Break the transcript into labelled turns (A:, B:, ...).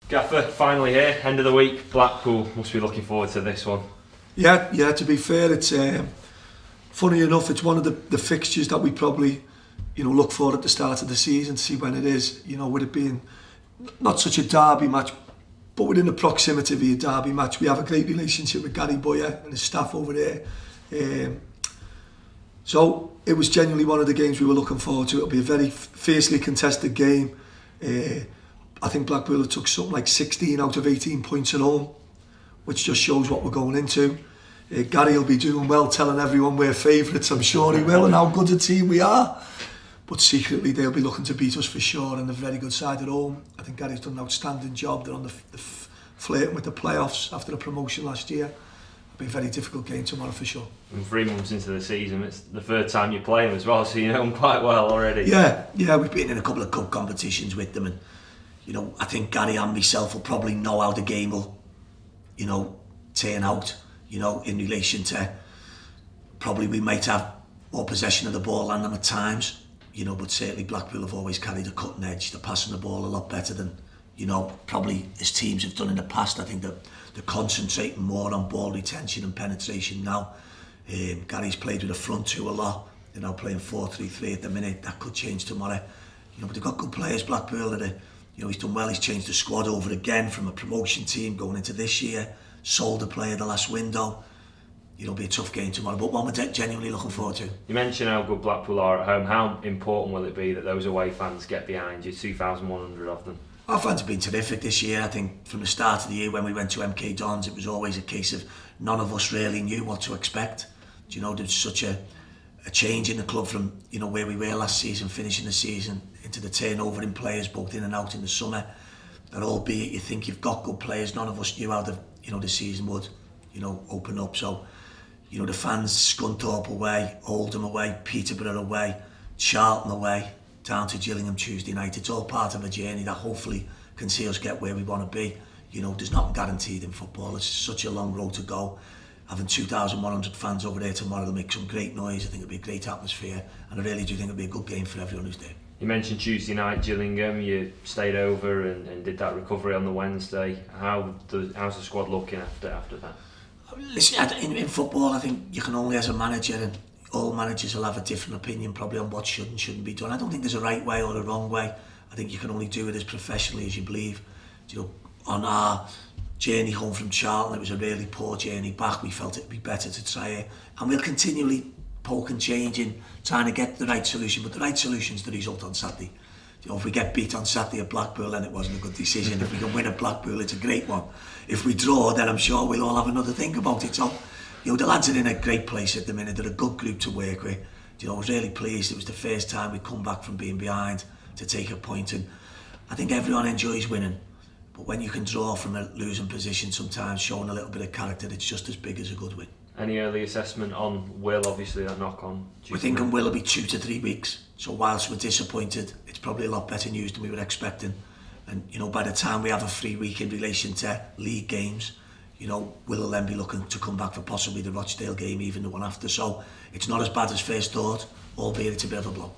A: Gaffer, finally here, end of the week, Blackpool. Must be looking forward to this one.
B: Yeah, to be fair, it's funny enough, it's one of the fixtures that we probably, look for at the start of the season to see when it is, with it being not such a derby match, but within the proximity of a derby match. We have a great relationship with Gary Boyer and his staff over there. So it was genuinely one of the games we were looking forward to. It'll be a very fiercely contested game. I think Blackpool have took something like 16 out of 18 points at home, which just shows what we're going into. Gary will be doing well telling everyone we're favourites, I'm sure he will, and how good a team we are. But secretly they'll be looking to beat us for sure, and they're a very good side at home. I think Gary's done an outstanding job. They're on the flirting with the playoffs after the promotion last year. It'll be a very difficult game tomorrow for sure.
A: And 3 months into the season, it's the third time you play them as well, so you know them quite well already.
B: Yeah, we've been in a couple of cup competitions with them, and I think Gary and myself will probably know how the game will, turn out, in relation to probably we might have more possession of the ball than them at times, but certainly Blackpool have always carried a cutting edge. They're passing the ball a lot better than, probably as teams have done in the past. I think that they're concentrating more on ball retention and penetration now. Gary's played with a front two a lot. They're now playing 4-3-3 at the minute. That could change tomorrow. But they've got good players, Blackpool, that are, he's done well. He's changed the squad over again from a promotion team going into this year. Sold a player the last window. It'll be a tough game tomorrow, but one we're genuinely looking forward to.
A: You mentioned how good Blackpool are at home. How important will it be that those away fans get behind you, 2,100 of them?
B: Our fans have been terrific this year. I think from the start of the year when we went to MK Dons, it was always a case of none of us really knew what to expect. There's such a change in the club from where we were last season, finishing the season, into the turnover in players both in and out in the summer. And albeit you think you've got good players, none of us knew how the season would open up. So the fans, Scunthorpe away, Oldham away, Peterborough away, Charlton away, down to Gillingham Tuesday night. It's all part of a journey that hopefully can see us get where we want to be. There's nothing guaranteed in football. It's such a long road to go. Having 2,100 fans over there tomorrow will make some great noise. I think it'll be a great atmosphere, and I really do think it'll be a good game for everyone who's there.
A: You mentioned Tuesday night, Gillingham. You stayed over and did that recovery on the Wednesday. How's the squad looking after that?
B: Listen, in football, I think you can only, as a manager, and all managers will have a different opinion probably on what should and shouldn't be done. I don't think there's a right way or a wrong way. I think you can only do it as professionally as you believe. On our journey home from Charlton, it was a really poor journey back. We felt it'd be better to try it, and we'll continually poke and change in trying to get the right solution, but the right solution is the result on Saturday. If we get beat on Saturday at Blackpool, then it wasn't a good decision. If we can win at Blackpool, it's a great one. If we draw, then I'm sure we'll all have another think about it. So, the lads are in a great place at the minute. They're a good group to work with. I was really pleased. It was the first time we'd come back from being behind to take a point, and I think everyone enjoys winning. But when you can draw from a losing position, sometimes showing a little bit of character, it's just as big as a good win.
A: Any early assessment on Will, obviously that knock on?
B: We're thinking Will will be 2 to 3 weeks. So whilst we're disappointed, it's probably a lot better news than we were expecting. And by the time we have a free week in relation to league games, Will will then be looking to come back for possibly the Rochdale game, even the one after. So it's not as bad as first thought, albeit it's a bit of a blow.